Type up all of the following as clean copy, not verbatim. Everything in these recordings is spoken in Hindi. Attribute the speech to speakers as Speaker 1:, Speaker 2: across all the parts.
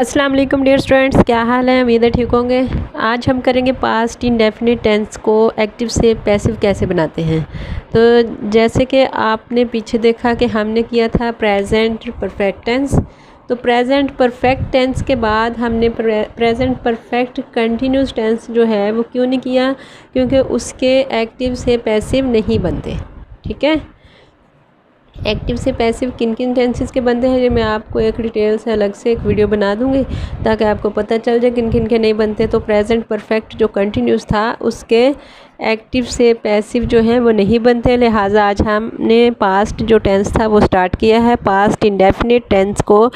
Speaker 1: अस्सलाम वालेकुम डियर स्टूडेंट्स, क्या हाल है। उम्मीद है ठीक होंगे। आज हम करेंगे पास्ट इंडेफिनिट टेंस को एक्टिव से पैसिव कैसे बनाते हैं। तो जैसे कि आपने पीछे देखा कि हमने किया था प्रेजेंट परफेक्ट टेंस। तो प्रेजेंट परफेक्ट टेंस के बाद हमने प्रेजेंट परफेक्ट कंटिन्यूस टेंस जो है वो क्यों नहीं किया, क्योंकि उसके एक्टिव से पैसिव नहीं बनते। ठीक है, एक्टिव से पैसिव किन किन टेंसेस के बनते हैं ये मैं आपको एक डिटेल से अलग से एक वीडियो बना दूंगी ताकि आपको पता चल जाए किन किन के नहीं बनते। तो प्रेजेंट परफेक्ट जो कंटिन्यूस था उसके एक्टिव से पैसिव जो है वो नहीं बनते, लिहाजा आज हमने पास्ट जो टेंस था वो स्टार्ट किया है। पास्ट इंडेफिनिट टेंस को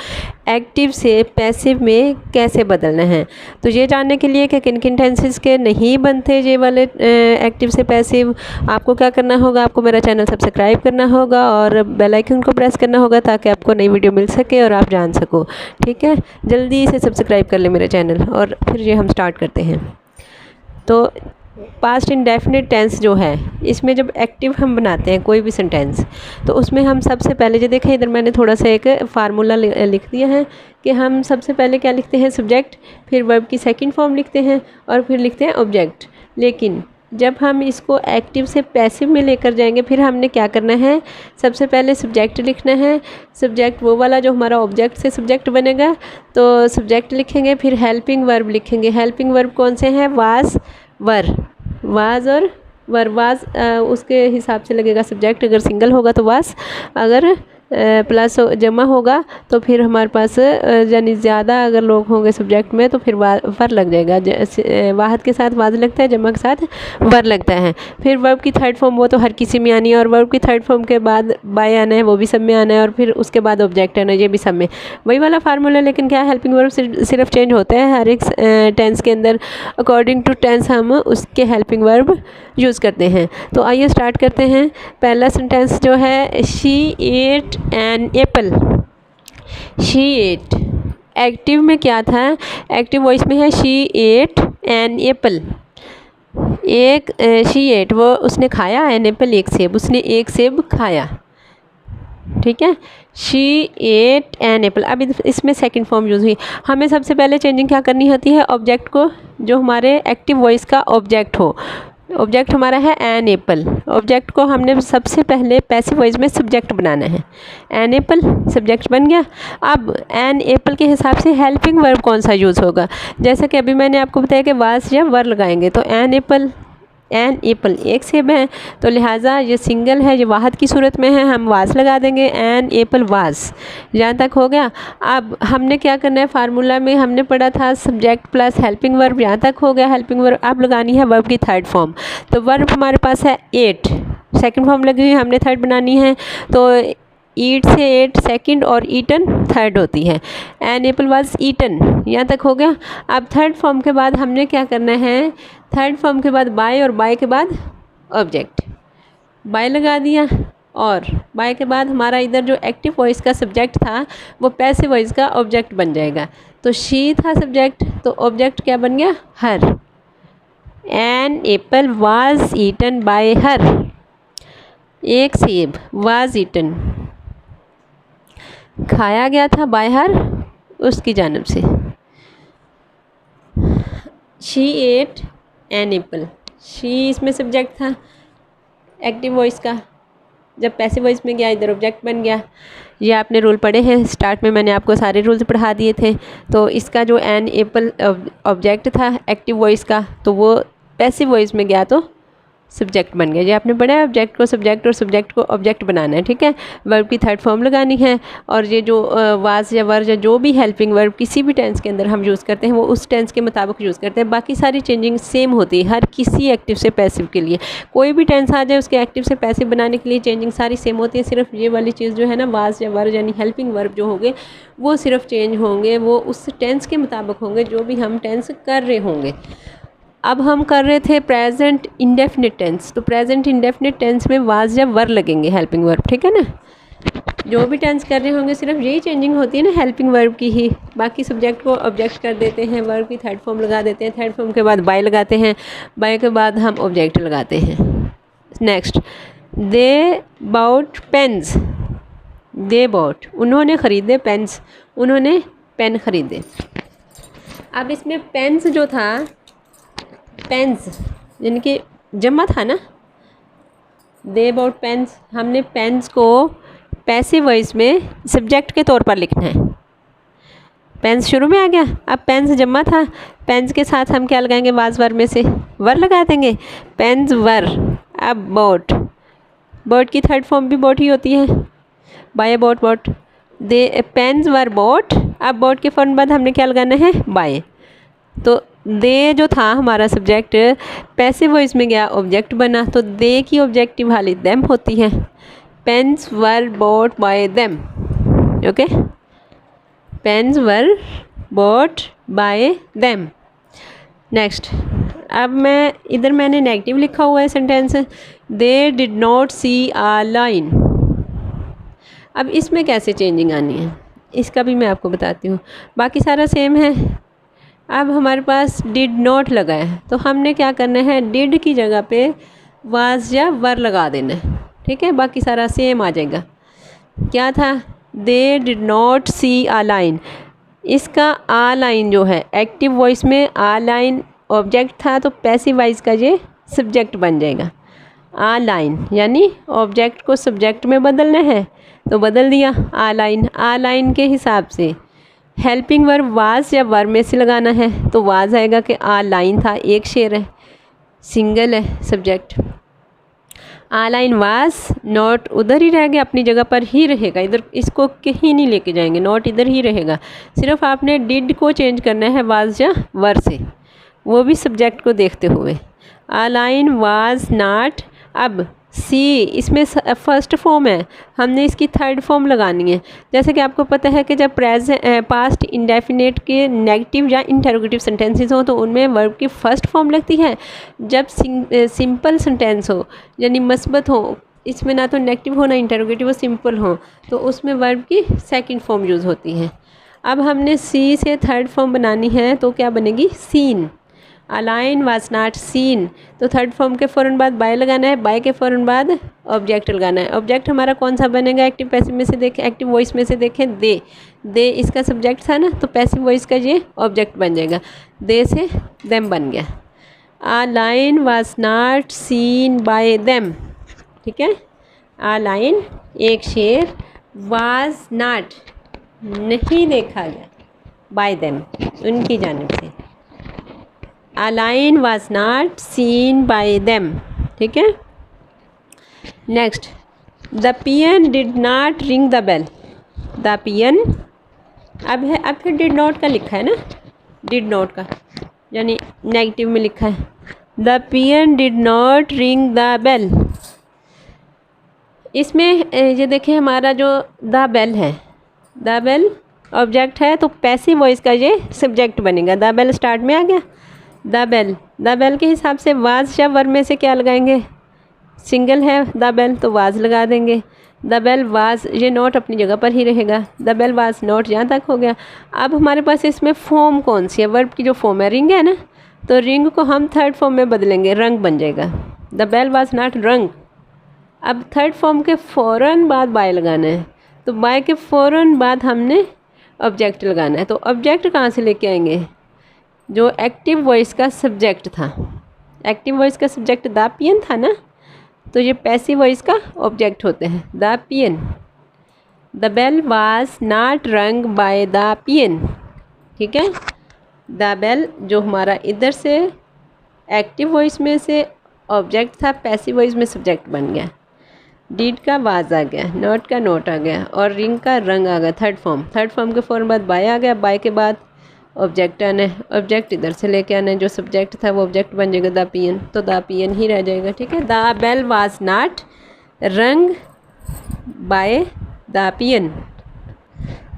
Speaker 1: एक्टिव से पैसिव में कैसे बदलना है, तो ये जानने के लिए कि किन किन टेंसेस के नहीं बनते ये वाले एक्टिव से पैसिव, आपको क्या करना होगा, आपको मेरा चैनल सब्सक्राइब करना होगा और बेल आइकन को प्रेस करना होगा ताकि आपको नई वीडियो मिल सके और आप जान सको। ठीक है, जल्दी से सब्सक्राइब कर ले मेरे चैनल और फिर ये हम स्टार्ट करते हैं। तो पास्ट इंडेफिनिट टेंस जो है इसमें जब एक्टिव हम बनाते हैं कोई भी सेंटेंस, तो उसमें हम सबसे पहले जो देखें, इधर मैंने थोड़ा सा एक फार्मूला लिख दिया है कि हम सबसे पहले क्या लिखते हैं, सब्जेक्ट, फिर वर्ब की सेकंड फॉर्म लिखते हैं और फिर लिखते हैं ऑब्जेक्ट। लेकिन जब हम इसको एक्टिव से पैसिव में लेकर जाएंगे फिर हमने क्या करना है, सबसे पहले सब्जेक्ट लिखना है। सब्जेक्ट वो वाला जो हमारा ऑब्जेक्ट से सब्जेक्ट बनेगा, तो सब्जेक्ट लिखेंगे, फिर हेल्पिंग वर्ब लिखेंगे। हेल्पिंग वर्ब कौन से हैं, वाज, वर, वाज और वर। वाज उसके हिसाब से लगेगा सब्जेक्ट, अगर सिंगल होगा तो वाज, अगर प्लस जमा होगा तो फिर हमारे पास यानी ज़्यादा अगर लोग होंगे सब्जेक्ट में तो फिर वर लग जाएगा। वाहद के साथ वाज लगता है, जमा के साथ वर लगता है। फिर वर्ब की थर्ड फॉर्म वो तो हर किसी में आनी है, और वर्ब की थर्ड फॉर्म के बाद बाय आना है, वो भी सब में आना है, और फिर उसके बाद ऑब्जेक्ट आना है, ये भी सब में वही वाला फार्मूला। लेकिन क्या हेल्पिंग वर्ब सिर्फ चेंज होते हैं हर एक टेंस के अंदर, अकॉर्डिंग टू टेंस हम उसके हेल्पिंग वर्ब यूज़ करते हैं। तो आइए स्टार्ट करते हैं। पहला सेंटेंस जो है, she ate an apple. She ate active में क्या था, एक्टिव वॉइस में है शी एट एन एप्पल। एक शी एट वो उसने खाया, एन एप्पल एक सेब, उसने एक सेब खाया। ठीक है, शी एट एन एप्पल। अब इसमें सेकंड फॉर्म यूज़ हुई। हमें सबसे पहले चेंजिंग क्या करनी होती है, ऑब्जेक्ट को, जो हमारे एक्टिव वॉइस का ऑब्जेक्ट हो। ऑब्जेक्ट हमारा है एन एप्पल, ऑब्जेक्ट को हमने सबसे पहले पैसिव वॉइस में सब्जेक्ट बनाना है। एन एप्पल सब्जेक्ट बन गया। अब एन एप्पल के हिसाब से हेल्पिंग वर्ब कौन सा यूज़ होगा, जैसे कि अभी मैंने आपको बताया कि वाज या वर लगाएंगे, तो एन एप्पल, एन एप्पल एक सेब है, तो लिहाजा ये सिंगल है, ये वाहद की सूरत में है, हम वाज लगा देंगे, एन एप्पल वाज। यहाँ तक हो गया। अब हमने क्या करना है, फार्मूला में हमने पढ़ा था सब्जेक्ट प्लस हेल्पिंग वर्ब, यहाँ तक हो गया। हेल्पिंग वर्ब अब लगानी है वर्ब की थर्ड फॉर्म। तो वर्ब हमारे पास है एट, सेकंड फॉर्म लगी हुई, हमने थर्ड बनानी है, तो ईट से एट सेकंड और ईटन थर्ड होती है। एन एप्पल वाज ईटन, यहाँ तक हो गया। अब थर्ड फॉर्म के बाद हमने क्या करना है, थर्ड फॉर्म के बाद बाय, और बाय के बाद ऑब्जेक्ट, बाय लगा दिया, और बाय के बाद हमारा इधर जो एक्टिव वॉइस का सब्जेक्ट था वो पैसिव वॉइस का ऑब्जेक्ट बन जाएगा। तो शी था सब्जेक्ट, तो ऑब्जेक्ट क्या बन गया, her. An apple was eaten by her, एक सेब वाज ईटन खाया गया था बाय हर, उसकी जानिब से। She ate an apple, she इसमें सब्जेक्ट था एक्टिव वॉइस का, जब पैसिव वॉइस में गया इधर ऑब्जेक्ट बन गया। ये आपने रूल पढ़े हैं, स्टार्ट में मैंने आपको सारे रूल्स पढ़ा दिए थे। तो इसका जो एन एप्पल ऑब्जेक्ट था एक्टिव वॉइस का, तो वो पैसिव वॉइस में गया तो सब्जेक्ट बन गया। ये आपने पढ़ा है, ऑब्जेक्ट को सब्जेक्ट और सब्जेक्ट को ऑब्जेक्ट बनाना है। ठीक है, वर्ब की थर्ड फॉर्म लगानी है, और ये जो वाज या वर या जो भी हेल्पिंग वर्ब किसी भी टेंस के अंदर हम यूज़ करते हैं वो उस टेंस के मुताबिक यूज़ करते हैं। बाकी सारी चेंजिंग सेम होती है हर किसी एक्टिव से पैसिव के लिए। कोई भी टेंस आ जाए उसके एक्टिव से पैसिव बनाने के लिए चेंजिंग सारी सेम होती है। सिर्फ ये वाली चीज़ जो है ना, वाज या वर यानी हेल्पिंग वर्ब जो होंगे वो सिर्फ चेंज होंगे, वो उस टेंस के मुताबिक होंगे जो भी हम टेंस कर रहे होंगे। अब हम कर रहे थे प्रेजेंट इंडेफिनिट टेंस, तो प्रेजेंट इंडेफिनिट टेंस में वाज या वर लगेंगे हेल्पिंग वर्ब। ठीक है ना, जो भी टेंस कर रहे होंगे सिर्फ यही चेंजिंग होती है ना हेल्पिंग वर्ब की ही। बाकी सब्जेक्ट को ऑब्जेक्ट कर देते हैं, वर्ब की थर्ड फॉर्म लगा देते हैं, थर्ड फॉर्म के बाद बाय लगाते हैं, बाय के बाद हम ऑब्जेक्ट लगाते हैं। नेक्स्ट, दे बाउट पेन्स, दे बाउट उन्होंने ख़रीदे, पेन्स उन्होंने पेन ख़रीदे। अब इसमें पेन्स जो था, पेन्स यानी कि जमा था ना, दे अबाउट पेन्स, हमने पेन्स को पैसिव वॉइस में सब्जेक्ट के तौर पर लिखना है। पेन्स शुरू में आ गया, अब पेन्स जमा था, पेन्स के साथ हम क्या लगाएंगे, वाज वर में से वर लगा देंगे, पेन्स वर। अब बोट, बोट की थर्ड फॉर्म भी बोट ही होती है, buy bought bought. They pens were bought, अब बोट के फ़ौरन बाद हमने क्या लगाना है, बाय। तो दे जो था हमारा सब्जेक्ट पैसिव वॉइस में गया, ऑब्जेक्ट बना, तो दे की ऑब्जेक्टिव हालत देम होती है। Pens were bought by them, okay, pens were bought by them. Next, अब मैं इधर मैंने नेगेटिव लिखा हुआ है sentence, they did not see a lion. अब इसमें कैसे चेंजिंग आनी है इसका भी मैं आपको बताती हूँ, बाकी सारा सेम है। अब हमारे पास डिड नॉट लगा है, तो हमने क्या करना है, डिड की जगह पे वाज या वर लगा देना है, ठीक है, बाकी सारा सेम आ जाएगा। क्या था, they did not see a lion, इसका आ लाइन जो है एक्टिव वॉइस में आ लाइन ऑब्जेक्ट था, तो पैसिव वॉइस का ये सब्जेक्ट बन जाएगा। आ लाइन यानी ऑब्जेक्ट को सब्जेक्ट में बदलना है, तो बदल दिया आ लाइन। आ लाइन के हिसाब से हेल्पिंग वर्ब वाज या वर में से लगाना है, तो वाज आएगा कि आ लाइन था, एक शेर है, सिंगल है subject. A lion was, not उधर ही रह गया, अपनी जगह पर ही रहेगा, इधर इसको कहीं नहीं लेके जाएंगे, नॉट इधर ही रहेगा। सिर्फ आपने डिड को चेंज करना है वाज या वर से, वो भी सब्जेक्ट को देखते हुए। आ लाइन वाज नॉट, अब सी इसमें फर्स्ट फॉर्म है, हमने इसकी थर्ड फॉर्म लगानी है। जैसे कि आपको पता है कि जब पास्ट इंडेफिनेट के नेगेटिव या इंटरोगेटिव सेंटेंसेस हो तो उनमें वर्ब की फर्स्ट फॉर्म लगती है। जब सिंपल सेंटेंस हो यानी मस्बत हो, इसमें ना तो नेगेटिव हो ना इंटरोगेटिव हो, सिंपल हो, तो उसमें वर्ब की सेकंड फॉर्म यूज़ होती है। अब हमने सी से थर्ड फॉर्म बनानी है, तो क्या बनेगी, seen. A lion was not seen, तो थर्ड फॉर्म के फ़ौरन बाद बाय लगाना है, बाय के फ़ौरन बाद ऑब्जेक्ट लगाना है। ऑब्जेक्ट हमारा कौन सा बनेगा, एक्टिव पैसिव में से देखें, एक्टिव वॉइस में से देखें, दे। दे इसका सब्जेक्ट था ना, तो पैसिव वॉइस का ये ऑब्जेक्ट बन जाएगा, दे से देम बन गया। A lion was not seen by them, ठीक है। A lion एक शेर, was not नहीं देखा गया, by them उनकी जानिब से। A lion was not seen by them, ठीक है। Next, the peon did not ring the bell, the peon अब है, अब फिर did not का लिखा है ना, did not का यानी नेगेटिव में लिखा है, the peon did not ring the bell। इसमें ये देखें हमारा जो the bell है, the bell ऑब्जेक्ट है, तो पैसिव वॉइस का ये सब्जेक्ट बनेगा, the bell स्टार्ट में आ गया। द बेल के हिसाब से वाज या वर में से क्या लगाएंगे, सिंगल है द बेल तो वाज लगा देंगे। द बेल वाज, ये नोट अपनी जगह पर ही रहेगा, द बेल वाज नोट यहाँ तक हो गया। अब हमारे पास इसमें फॉर्म कौन सी है, वर्ब की जो फॉर्म है रिंग है ना, तो रिंग को हम थर्ड फॉर्म में बदलेंगे, रंग बन जाएगा, द बेल वाज नॉट रंग। अब थर्ड फॉर्म के फ़ौरन बाद बाय लगाना है, तो बाय के फ़ौरन बाद हमने ऑब्जेक्ट लगाना है। तो ऑब्जेक्ट कहाँ से लेके आएंगे, जो एक्टिव वॉइस का सब्जेक्ट था, एक्टिव वॉइस का सब्जेक्ट द पियन था ना, तो ये पैसिव वॉइस का ऑब्जेक्ट होते हैं, the peon. The bell was not rung by the peon, ठीक है। द बेल जो हमारा इधर से एक्टिव वॉइस में से ऑब्जेक्ट था, पैसिव वॉइस में सब्जेक्ट बन गया। डीड का वाज आ गया, नोट का नोट आ गया, और रिंग का रंग आ गया, थर्ड फॉर्म। थर्ड फॉर्म के फ़ौरन बाद बाय आ गया, बाय के बाद ऑब्जेक्ट आना है, ऑब्जेक्ट इधर से लेके आना है, जो सब्जेक्ट था वो ऑब्जेक्ट बन जाएगा द पियन, तो द पियन ही रह जाएगा, ठीक है। The bell was not rung by the peon.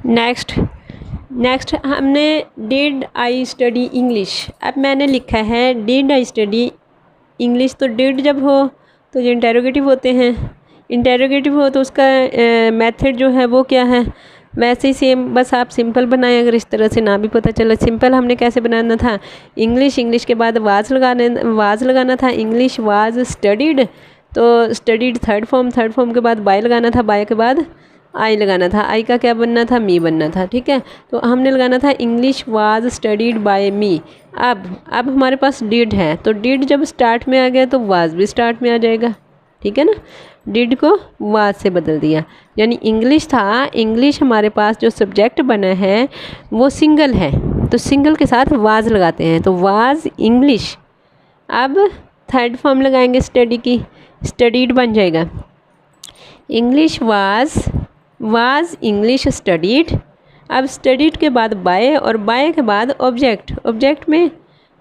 Speaker 1: Next हमने डिड आई स्टडी इंग्लिश। अब मैंने लिखा है डिड आई स्टडी इंग्लिश, तो डिड जब हो तो जो इंटेरोगेटिव होते हैं, इंटेरोगेटिव हो तो उसका मेथड जो है वो क्या है, वैसे ही सेम, बस आप सिंपल बनाएं। अगर इस तरह से ना भी पता चला, सिंपल हमने कैसे बनाना था, इंग्लिश के बाद वाज लगाना था, इंग्लिश वाज स्टडीड, तो स्टडीड थर्ड फॉर्म के बाद बाय लगाना था, बाय के बाद आई लगाना था, आई का क्या बनना था, मी बनना था। ठीक है, तो हमने लगाना था इंग्लिश वाज स्टडीड बाय मी। अब हमारे पास डिड है, तो डिड जब स्टार्ट में आ गया तो वाज भी स्टार्ट में आ जाएगा। ठीक है ना, डिड को वाज से बदल दिया, यानी इंग्लिश था, इंग्लिश हमारे पास जो सब्जेक्ट बना है वो सिंगल है, तो सिंगल के साथ वाज लगाते हैं, तो वाज इंग्लिश। अब थर्ड फॉर्म लगाएंगे स्टडी की, स्टडीड बन जाएगा इंग्लिश वाज इंग्लिश स्टडीड। अब स्टडीड के बाद बाय, और बाय के बाद ऑब्जेक्ट, ऑब्जेक्ट में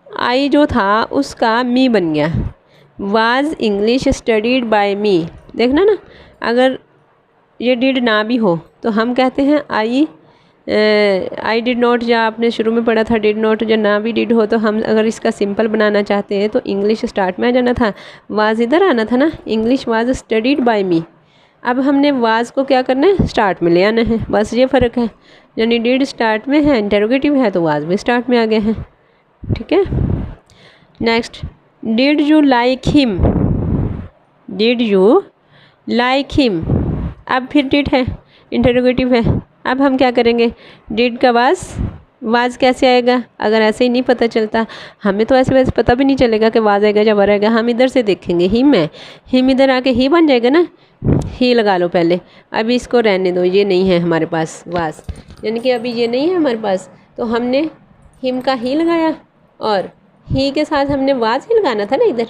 Speaker 1: आई जो था उसका मी बन गया, वाज इंग्लिश स्टडीड बाय मी। देखना ना, अगर ये डिड ना भी हो तो हम कहते हैं आई डिड नॉट, या आपने शुरू में पढ़ा था डिड नॉट, या ना भी डिड हो तो हम अगर इसका सिंपल बनाना चाहते हैं तो इंग्लिश स्टार्ट में आ जाना था, वाज इधर आना था ना, इंग्लिश वाज स्टडीड बाय मी। अब हमने वाज को क्या करना है, स्टार्ट में ले आना है, बस ये फ़र्क है, यानी डिड स्टार्ट में है, इंटरोगेटिव है, तो वाज भी स्टार्ट में आ गए हैं। ठीक है, next, did you like him, did you like him. अब फिर डिड है, इंटरोगेटिव है, अब हम क्या करेंगे, डिड का वाज कैसे आएगा, अगर ऐसे ही नहीं पता चलता, हमें तो ऐसे वैसे पता भी नहीं चलेगा कि वाज आएगा या वर आएगा, हम इधर से देखेंगे, हिम है, हिम इधर आके ही बन जाएगा ना, ही लगा लो पहले। अभी इसको रहने दो, ये नहीं है हमारे पास वाज, यानी कि अभी ये नहीं है हमारे पास, तो हमने हिम का ही लगाया, और ही के साथ हमने वाज ही लगाना था ना इधर,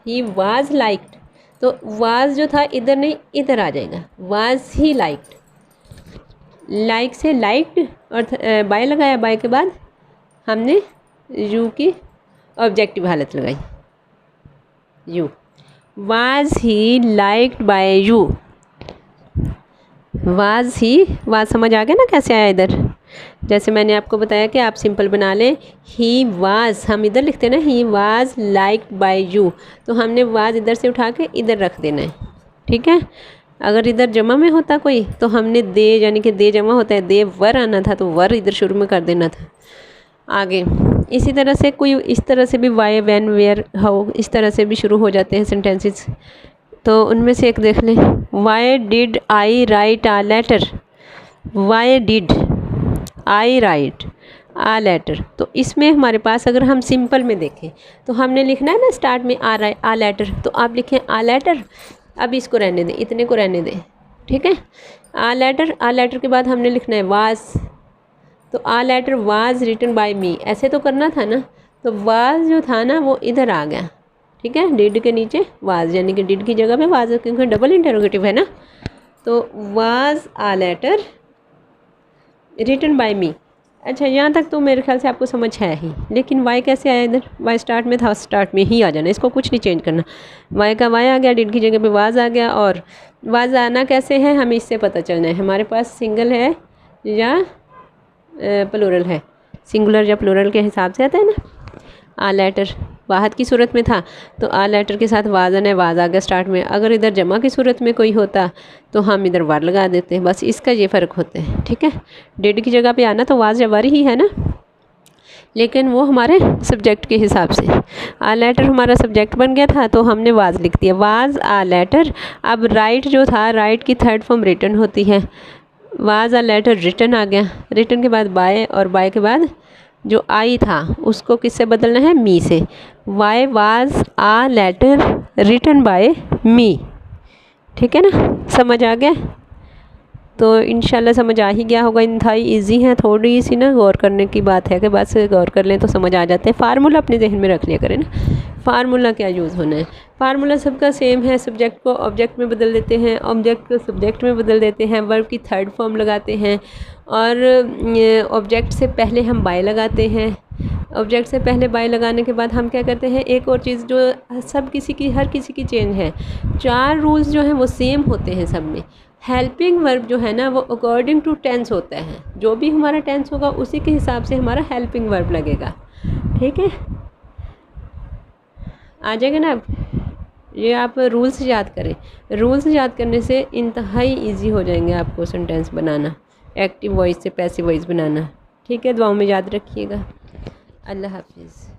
Speaker 1: ही वाज लाइक्ड, तो वाज जो था इधर नहीं इधर आ जाएगा, वाज ही लाइक्ड, लाइक से लाइक्ड, और बाय लगाया, बाय के बाद हमने यू की ऑब्जेक्टिव हालत लगाई, you, was he liked by you, was he, was समझ आ गया ना कैसे आया इधर, जैसे मैंने आपको बताया कि आप सिंपल बना लें, ही वाज, हम इधर लिखते हैं ना, he was liked by you, तो हमने वाज इधर से उठा के इधर रख देना है। ठीक है, अगर इधर जमा में होता कोई तो हमने दे, यानी कि दे जमा होता है, दे वर आना था, तो वर इधर शुरू में कर देना था। आगे इसी तरह से कोई इस तरह से भी वाई, व्हेन, वेयर, हाउ, इस तरह से भी शुरू हो जाते हैं सेंटेंसेस, तो उनमें से एक देख लें, why did I write a letter, why did I write a letter, तो इसमें हमारे पास अगर हम सिंपल में देखें तो हमने लिखना है ना स्टार्ट में आ लेटर, तो आप लिखें आ लेटर, अब इसको रहने दें, इतने को रहने दें। ठीक है, आ लेटर के बाद हमने लिखना है वाज, तो a letter was written by me, ऐसे तो करना था ना, तो वाज जो था ना वो इधर आ गया। ठीक है, डिड के नीचे वाज, यानी कि डिड की जगह पे वाज, क्योंकि डबल इंटरोगेटिव है ना, तो was a letter written by me. अच्छा, यहाँ तक तो मेरे ख्याल से आपको समझ है ही, लेकिन वाई कैसे आया इधर, वाई स्टार्ट में था, स्टार्ट में ही आ जाना, इसको कुछ नहीं चेंज करना, वाई का वाई आ गया, डिड की जगह पे वाज आ गया, और वाज आना कैसे है हमें इससे पता चलना है, हमारे पास सिंगल है या प्लूरल है, सिंगुलर या प्लूरल के हिसाब से आता है ना। आ लेटर वाहद की सूरत में था, तो आ लेटर के साथ वाज आना है, वाज आ गया स्टार्ट में, अगर इधर जमा की सूरत में कोई होता तो हम इधर वर लगा देते हैं, बस इसका ये फ़र्क होता है। ठीक है, डिड की जगह पे आना तो वाज या वर ही है ना, लेकिन वो हमारे सब्जेक्ट के हिसाब से, आ लेटर हमारा सब्जेक्ट बन गया था तो हमने वाज लिख दिया, वाज आ लेटर। अब राइट जो था, राइट की थर्ड फॉर्म रिटन होती है, वाज आ लेटर रिटन आ गया, रिटन के बाद बाय, और बाय के बाद जो आई था उसको किससे बदलना है, मी से, why was a letter written by me. ठीक है ना, समझ आ गया, तो इंशाल्लाह समझ आ ही गया होगा, इंतहाई इजी है, थोड़ी सी ना गौर करने की बात है कि बस गौर कर लें तो समझ आ जाते हैं। फार्मूला अपने जहन में रख लिया करें ना, फार्मूला क्या यूज़ होना है, फार्मूला सबका सेम है, सब्जेक्ट को ऑब्जेक्ट में बदल देते हैं, ऑब्जेक्ट को सब्जेक्ट में बदल देते हैं, वर्ब की थर्ड फॉर्म लगाते हैं, और ऑब्जेक्ट से पहले हम बाय लगाते हैं, ऑब्जेक्ट से पहले बाय लगाने के बाद हम क्या करते हैं, एक और चीज़ जो सब किसी की, हर किसी की चेंज है, 4 रूल्स जो हैं वो सेम होते हैं सब में। हेल्पिंग वर्ब जो है ना वो अकॉर्डिंग टू टेंस होता है, जो भी हमारा टेंस होगा उसी के हिसाब से हमारा हेल्पिंग वर्ब लगेगा। ठीक है, आ जाएगा ना। अब ये आप रूल्स याद करें, रूल्स याद करने से इंतहाई इजी हो जाएंगे आपको सेंटेंस बनाना, एक्टिव वॉइस से पैसिव वॉइस बनाना। ठीक है, दुआओं में याद रखिएगा। अल्लाह हाफिज़।